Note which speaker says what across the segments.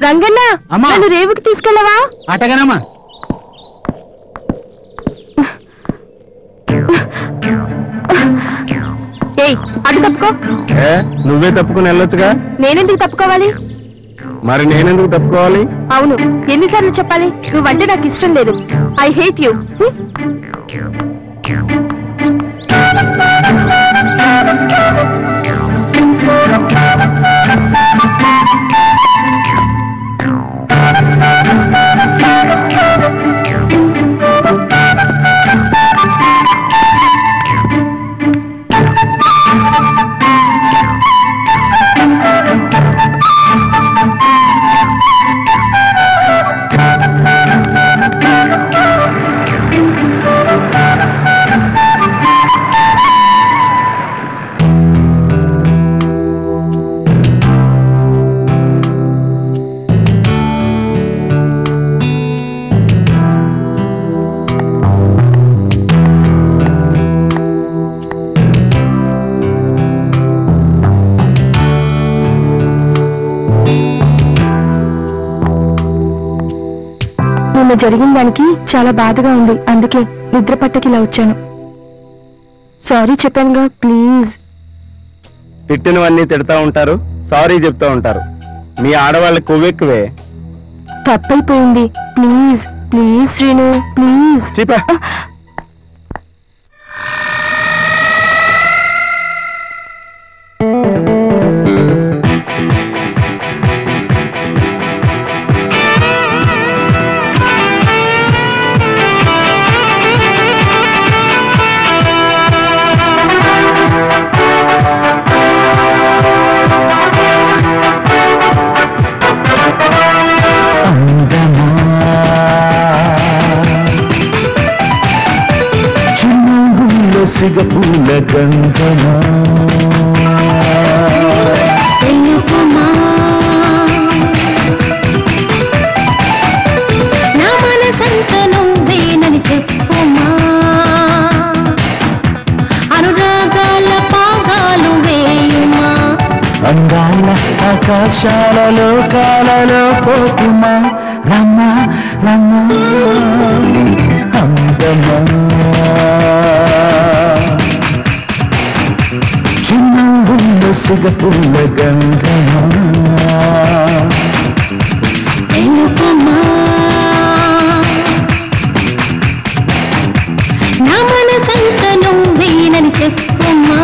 Speaker 1: రంగన్న నన్ను రేవుకి తీసుకెళ్ళవా?
Speaker 2: అటగనమ్మా.
Speaker 1: అటు తప్పుకో.
Speaker 3: నువ్వే తప్పుకుని వెళ్ళొచ్చుగా.
Speaker 1: నేనెందుకు తప్పుకోవాలి?
Speaker 3: మరి నేనెందుకు తప్పుకోవాలి?
Speaker 1: అవును, ఎన్నిసార్లు చెప్పాలి? నువ్వంటే నాకు ఇష్టం లేదు. I hate you. జరిగిన దానికి చాలా బాధగా ఉంది, అందుకే నిద్ర పట్టకి ఇలా వచ్చాను. సారీ చెప్పానుగా, ప్లీజ్.
Speaker 3: తిట్టినవన్నీ తిడతా ఉంటారు, సారీ చెప్తా ఉంటారు. మీ ఆడవాళ్ళ కొవ్వెక్కువే.
Speaker 1: తప్పైపోయింది, ప్లీజ్ ప్లీజ్ శ్రీను, ప్లీజ్.
Speaker 4: పూల గంధమా నా మనసంత నువ్వేనని చెప్పుమా, అనురాగాల పాగాలు వేయుమా, అందాల ఆకాశాల లోకాలలో పోతుమా, రమ్మా రమ్మా అందమా సిగపూల గంధమా నా మనసంత నువ్వేనని చెప్పుమా.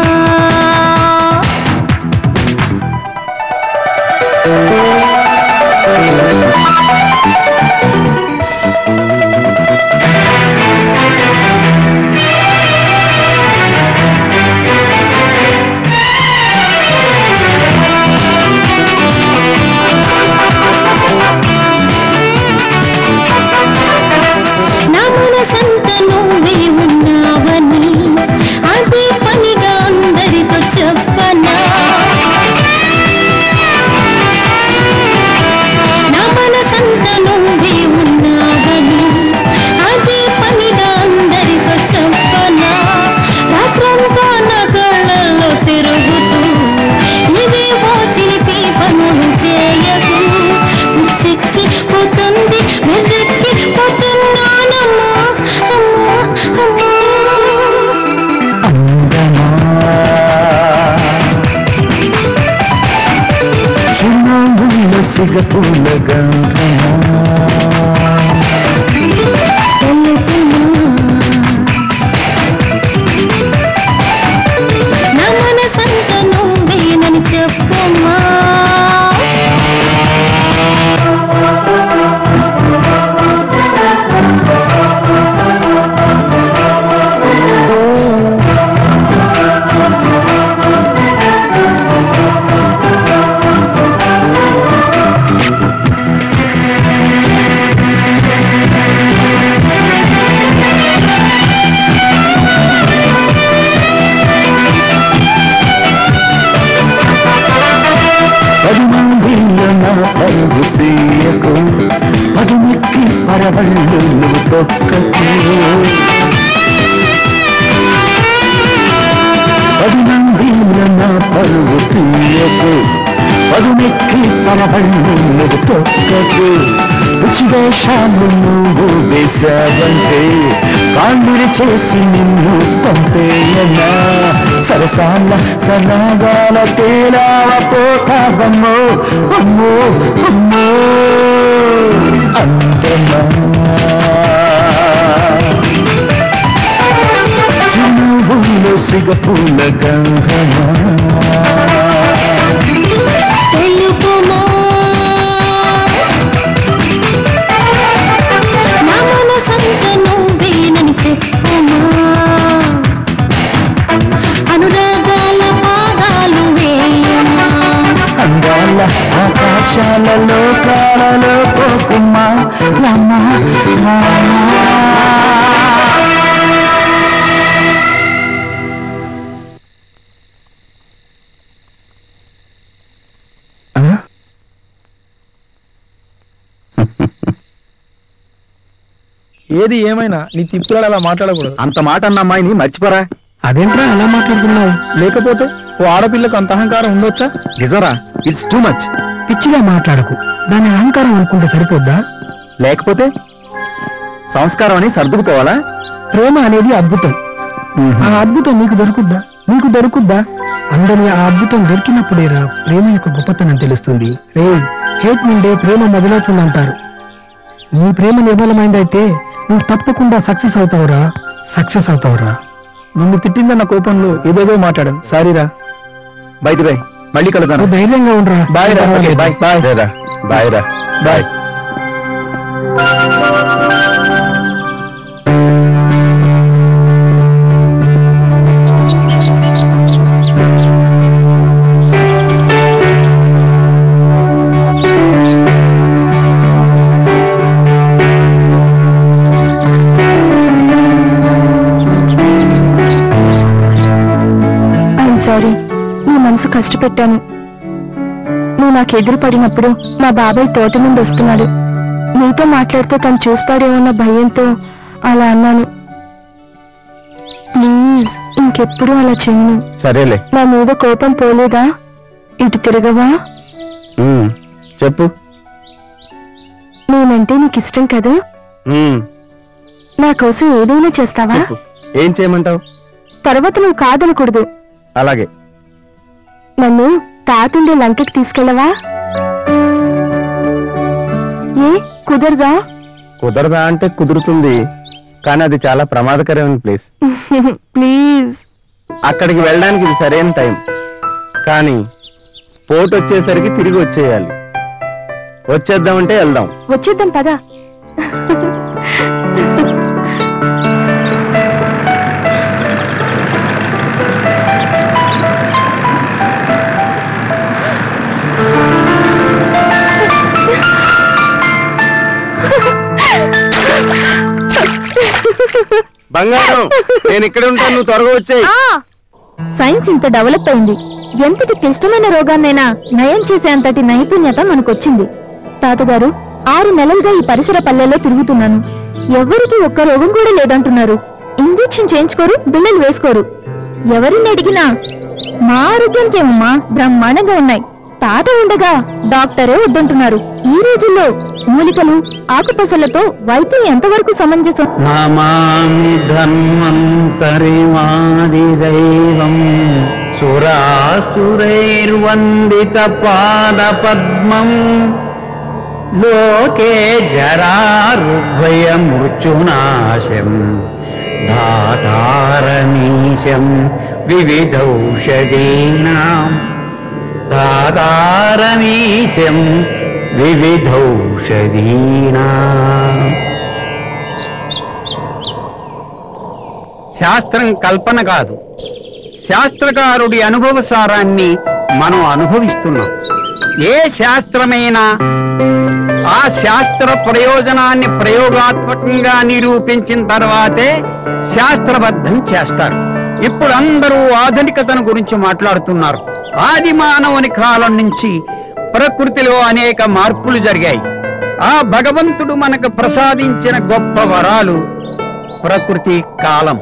Speaker 4: సిగపూల గంధమా నా మనసంత నువ్వేనని చెప్పుమా. పదుమిక్కి పరవళ్ళు తొక్కకు పది మందిల నా పరువు తీయకు మధుమెక్కి పరవళ్ళు నువ్వు తొక్కకు రుచివేషాలు నువ్వు వేశావంటే కాళ్ళుని చేసి నిన్ను పంపేయనా సరసాల సనాగాల తేలావ పోతావమ్మో అమ్మో అమ్మో అందమా చినువుల్లో సిగపూల గంగమా
Speaker 1: తెలుపుమా నా మనసంత నువ్వేనని చెప్పుమా అనురాగాల పాదాలు వేయమా
Speaker 4: అందాల ఆకాశాలలో కాలలో పోకుమా రామా
Speaker 2: ఏది ఏమైనా నీ తిప్పులాడు అలా మాట్లాడకూడదు.
Speaker 3: అంత మాట అన్న అమ్మాయిని మర్చిపోరా.
Speaker 2: అదేంట్రా అలా మాట్లాడుతున్నావు? లేకపోతే ఓ ఆడపిల్లకు అంత అహంకారం ఉండొచ్చా?
Speaker 3: నిజరా, ఇట్స్ టూ మచ్.
Speaker 2: పిచ్చిగా మాట్లాడకు, దాని అహంకారం అనుకుంటే సరిపోద్దా?
Speaker 3: లేకపోతే సంస్కారం అని సర్దుకుపోవాలా?
Speaker 2: ప్రేమ అనేది అద్భుతం. ఆ అద్భుతం నీకు దొరుకుద్దా? అందరి ఆ అద్భుతం దొరికినప్పుడేరా ప్రేమ యొక్క గొప్పతనం తెలుస్తుంది. హేట్ నుండే ప్రేమ మొదలవుతుందంటారు. నీ ప్రేమ నిర్మలమైందైతే నువ్వు తప్పకుండా సక్సెస్ అవుతావురా. నిన్ను తిట్టిందన్న కోపంలో ఏదేదో మాట్లాడాను, సారీరా.
Speaker 3: బయట బాయ్, మళ్ళీ కలుద్దాను.
Speaker 2: ధైర్యంగా ఉండరా.
Speaker 3: బాయ్ రా. బాయ్ బాయ్ రా. బాయ్.
Speaker 1: సారీ, నీ మనసు కష్టపెట్టాను. నువ్వు నాకు ఎదురు పడినప్పుడు మా బాబాయ్ తోట నుండి వస్తున్నాడు. నీతో మాట్లాడితే తను చూస్తాడేమన్న భయంతో అలా అన్నాను. ప్లీజ్ ఇంకెప్పుడు అలా చెయ్యి.
Speaker 3: సరేలే.
Speaker 1: నా మీద కోపం పోలేదా? ఇటు తిరగవా?
Speaker 3: చెప్పు.
Speaker 1: నేనంటే నీకు ఇష్టం కదా? నా కోసం ఏదైనా చేస్తావా?
Speaker 3: ఏం చేయమంటావు?
Speaker 1: తర్వాత నువ్వు కాదనకూడదు.
Speaker 3: అలాగే.
Speaker 1: నన్ను తాతుండే లంకకి తీసుకెళ్ళవా? ఏ కుదరదా?
Speaker 3: కుదరదా అంటే కుదురుతుంది, కానీ అది చాలా ప్రమాదకరమైన ప్లేస్.
Speaker 1: ప్లీజ్.
Speaker 3: అక్కడికి వెళ్ళడానికి ఇది సరైన టైం, కానీ పోటు వచ్చేసరికి తిరిగి వచ్చేయాలి. వచ్చేద్దామంటే వెళ్దాం.
Speaker 1: వచ్చేద్దాం పదా.
Speaker 3: బంగారం, నేను ఇక్కడ ఉంటాను, నువ్వు త్వరగా వచ్చేయి.
Speaker 1: సైన్స్ ఇంత డెవలప్ అయింది. ఎంతటి క్లిష్టమైన రోగాన్నైనా నయం చేసేంతటి నైపుణ్యత మనకొచ్చింది. తాతగారు, 6 నెలలుగా ఈ పరిసర పల్లెల్లో తిరుగుతున్నాను. ఎవరికి ఒక్క రోగం కూడా లేదంటున్నారు. ఇంజెక్షన్ చేయించుకోరు, బిళ్ళలు వేసుకోరు. ఎవరిని అడిగినా మా ఆరోగ్యానికేమమ్మా బ్రహ్మాండంగా ఉన్నాయి, తాత ఉండగా డాక్టరే వద్దంటున్నారు. ఈ రోజుల్లో మూలికలు ఆకుపసలతో వైద్యం ఎంతవరకు సమంజసం?
Speaker 4: నమామి ధన్వంతరిమాదిదైవం సురాసురైర్వందిత పాద పద్మం లోకే జరారుభయ మృత్యునాశం దాతారమీశం వివిధౌషధీనాం దాతారమీశం వివిధౌషధీనాం. శాస్త్రం కల్పన కాదు, శాస్త్రకారుడి అనుభవ సారాన్ని మనం అనుభవిస్తున్నాం. ఏ శాస్త్రమైనా ఆ శాస్త్ర ప్రయోజనాన్ని ప్రయోగాత్మకంగా నిరూపించిన తర్వాతే శాస్త్రబద్ధం చేస్తారు. ఇప్పుడు అందరూ ఆధునికతను గురించి మాట్లాడుతున్నారు. ఆది మానవుని కాలం నుంచి ప్రకృతిలో అనేక మార్పులు జరిగాయి. ఆ భగవంతుడు మనకు ప్రసాదించిన గొప్ప వరాలు ప్రకృతి, కాలం.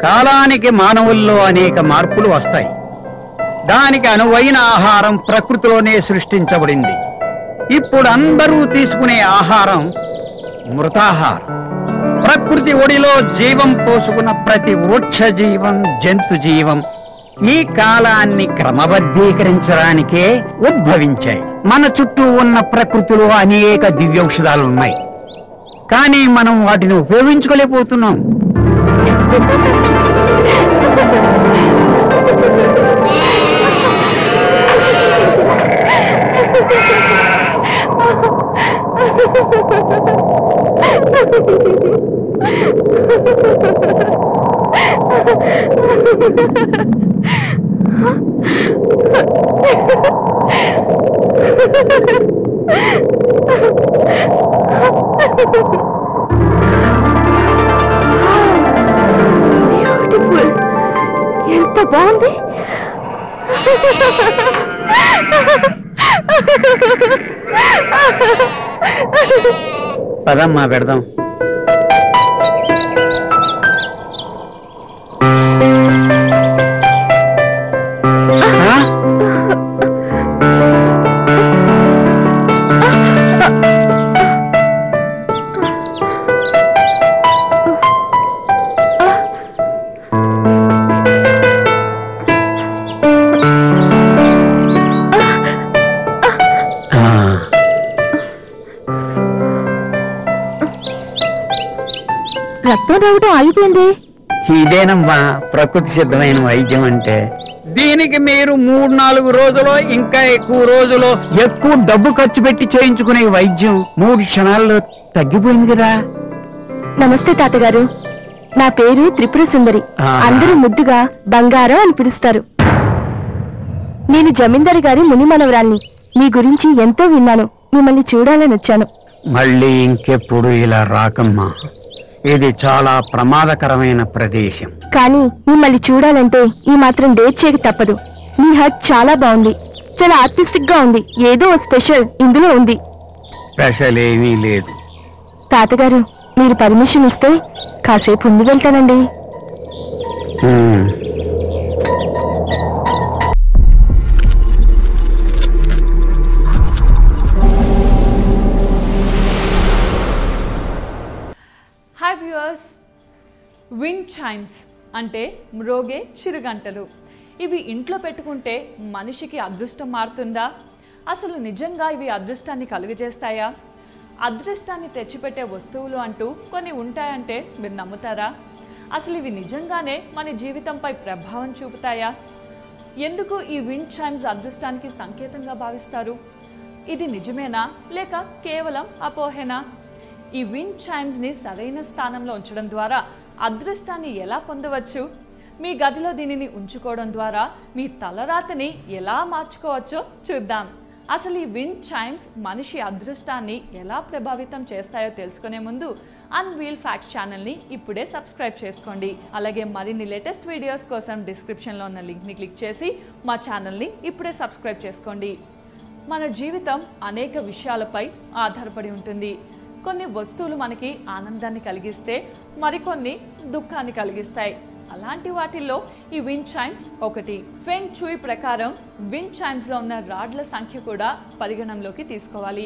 Speaker 4: కాలానికి మానవుల్లో అనేక మార్పులు వస్తాయి. దానికి అనువైన ఆహారం ప్రకృతిలోనే సృష్టించబడింది. ఇప్పుడు అందరూ తీసుకునే ఆహారం మృతాహారం. ప్రకృతి ఒడిలో జీవం పోసుకున్న ప్రతి వృక్ష జీవం, జంతు జీవం ఈ కాలాన్ని క్రమబద్ధీకరించడానికే ఉద్భవించాయి. మన చుట్టూ ఉన్న ప్రకృతిలో అనేక దివ్యౌషధాలు ఉన్నాయి, కానీ మనం వాటిని ఉపయోగించుకోలేకపోతున్నాం.
Speaker 1: బ్యూటిఫుల్, ఎంత బాగుంది.
Speaker 4: పదమ్మా పెడదాం.
Speaker 1: రక్తం రావడం ఆగిపోయింది.
Speaker 4: ఇదేనమ్మా ప్రకృతి సిద్ధమైన వైద్యం అంటే. దీనికి మీరు 3-4 రోజులో, ఇంకా ఎక్కువ రోజులో ఎక్కువ డబ్బు ఖర్చు పెట్టి చేయించుకునే వైద్యం 3 క్షణాల్లో తగ్గిపోయింది కదా.
Speaker 1: నమస్తే తాతగారు, నా పేరు త్రిపుర సుందరి. అందరూ ముద్దుగా బంగారం అని పిలుస్తారు. నేను జమీందారు గారి ముని మనవరాల్ని. మీ గురించి ఎంతో విన్నాను, మిమ్మల్ని చూడాలని వచ్చాను.
Speaker 4: మళ్ళీ ఇంకెప్పుడు ఇలా రాకమ్మా, ఇది చాలా ప్రమాదకరమైన ప్రదేశం.
Speaker 1: కానీ మిమ్మల్ని చూడాలంటే ఈ మాత్రం డేట్ చేయక తప్పదు. మీ హట్ చాలా బాగుంది, చాలా ఆర్టిస్టిక్ గా ఉంది. ఏదో స్పెషల్ ఇందులో ఉంది.
Speaker 4: స్పెషల్ ఏమీ లేదు.
Speaker 1: తాతగారు, మీరు పర్మిషన్ ఇస్తే కాసేపు ముందు వెళ్తానండి.
Speaker 5: హాయ్ వ్యూవర్స్, విండ్ చైమ్స్ అంటే మ్రోగే చిరుగంటలు. ఇవి ఇంట్లో పెట్టుకుంటే మనిషికి అదృష్టం మారుతుందా? అసలు నిజంగా ఇవి అదృష్టాన్ని కలుగజేస్తాయా? అదృష్టాన్ని తెచ్చిపెట్టే వస్తువులు అంటూ కొన్ని ఉంటాయంటే మీరు నమ్ముతారా? అసలు ఇవి నిజంగానే మన జీవితంపై ప్రభావం చూపుతాయా? ఎందుకు ఈ విండ్ చైమ్స్ అదృష్టానికి సంకేతంగా భావిస్తారు? ఇది నిజమేనా లేక కేవలం అపోహేనా? ఈ విండ్ చైమ్స్ ని సరైన స్థానంలో ఉంచడం ద్వారా అదృష్టాన్ని ఎలా పొందవచ్చు? మీ గదిలో దీనిని ఉంచుకోవడం ద్వారా మీ తలరాతని ఎలా మార్చుకోవచ్చో చూద్దాం. అసలు ఈ విండ్ చైమ్స్ మనిషి అదృష్టాన్ని ఎలా ప్రభావితం చేస్తాయో తెలుసుకునే ముందు అన్వీల్ ఫ్యాక్ట్స్ ఛానల్ని ఇప్పుడే సబ్స్క్రైబ్ చేసుకోండి. అలాగే మరిన్ని లేటెస్ట్ వీడియోస్ కోసం డిస్క్రిప్షన్లో ఉన్న లింక్ని క్లిక్ చేసి మా ఛానల్ని ఇప్పుడే సబ్స్క్రైబ్ చేసుకోండి. మన జీవితం అనేక విషయాలపై ఆధారపడి ఉంటుంది. కొన్ని వస్తువులు మనకి ఆనందాన్ని కలిగిస్తే మరికొన్ని దుఃఖాన్ని కలిగిస్తాయి. అలాంటి వాటిల్లో ఈ విండ్ చైమ్స్ ఒకటి. ఫెంగ్ చూయి ప్రకారం విండ్ చైమ్స్ లో ఉన్న రాడ్ల సంఖ్య కూడా పరిగణంలోకి తీసుకోవాలి.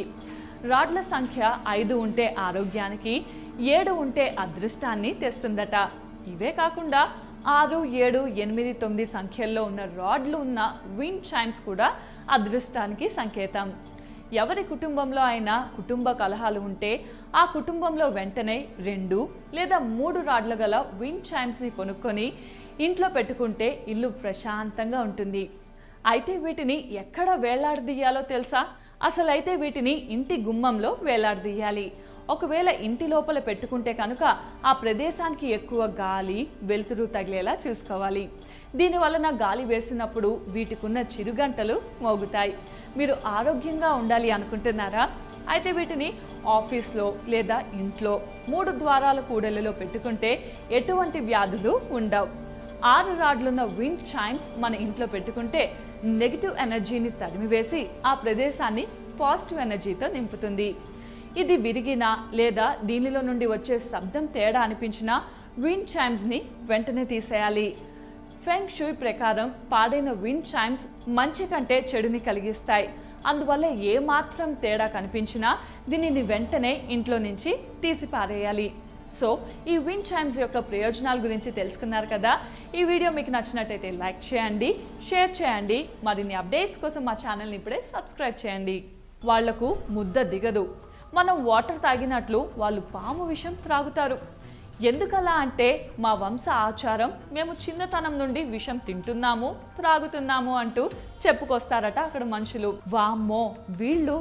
Speaker 5: రాడ్ల సంఖ్య 5 ఉంటే ఆరోగ్యానికి, 7 ఉంటే అదృష్టాన్ని తెస్తుందట. ఇవే కాకుండా 6, 7, 8, 9 సంఖ్యల్లో ఉన్న రాడ్లు ఉన్న విండ్ చైమ్స్ కూడా అదృష్టానికి సంకేతం. ఎవరి కుటుంబంలో అయినా కుటుంబ కలహాలు ఉంటే ఆ కుటుంబంలో వెంటనే 2 లేదా 3 రాడ్ల గల విండ్ చైమ్స్ని కొనుక్కొని ఇంట్లో పెట్టుకుంటే ఇల్లు ప్రశాంతంగా ఉంటుంది. అయితే వీటిని ఎక్కడ వేలాడదీయాలో తెలుసా? అసలైతే వీటిని ఇంటి గుమ్మంలో వేలాడదీయాలి. ఒకవేళ ఇంటి లోపల పెట్టుకుంటే కనుక ఆ ప్రదేశానికి ఎక్కువ గాలి, వెలుతురు తగిలేలా చూసుకోవాలి. దీని వలన గాలి వేసినప్పుడు వీటికున్న చిరుగంటలు మోగుతాయి. మీరు ఆరోగ్యంగా ఉండాలి అనుకుంటున్నారా? అయితే వీటిని ఆఫీస్లో లేదా ఇంట్లో 3 ద్వారాల కూడలిలో పెట్టుకుంటే ఎటువంటి వ్యాధులు ఉండవు. 6 రాడ్లున్న విండ్ చైమ్స్ మన ఇంట్లో పెట్టుకుంటే నెగిటివ్ ఎనర్జీని తరిమివేసి ఆ ప్రదేశాన్ని పాజిటివ్ ఎనర్జీతో నింపుతుంది. ఇది విరిగినా లేదా దీనిలో నుండి వచ్చే శబ్దం తేడా అనిపించినా విండ్ చైమ్స్ని వెంటనే తీసేయాలి. ఫెంగ్ షూయ్ ప్రకారం పాడైన విండ్ చైమ్స్ మంచి కంటే చెడుని కలిగిస్తాయి. అందువల్ల ఏ మాత్రం తేడా కనిపించినా దీనిని వెంటనే ఇంట్లో నుంచి తీసి పారేయాలి. సో ఈ విండ్ చైమ్స్ యొక్క ప్రయోజనాల గురించి తెలుసుకున్నారు కదా. ఈ వీడియో మీకు నచ్చినట్టయితే లైక్ చేయండి, షేర్ చేయండి. మరిన్ని అప్డేట్స్ కోసం మా ఛానల్ని ఇప్పుడే సబ్స్క్రైబ్ చేయండి. వాళ్లకు ముద్ద దిగదు. మనం వాటర్ తాగినట్లు వాళ్ళు పాము విషం త్రాగుతారు. ఎందుకలా అంటే మా వంశ ఆచారం, మేము చిన్నతనం నుండి విషం తింటున్నాము, త్రాగుతున్నాము అంటూ చెప్పుకొస్తారట అక్కడ మనుషులు. వామ్మో, వీళ్ళు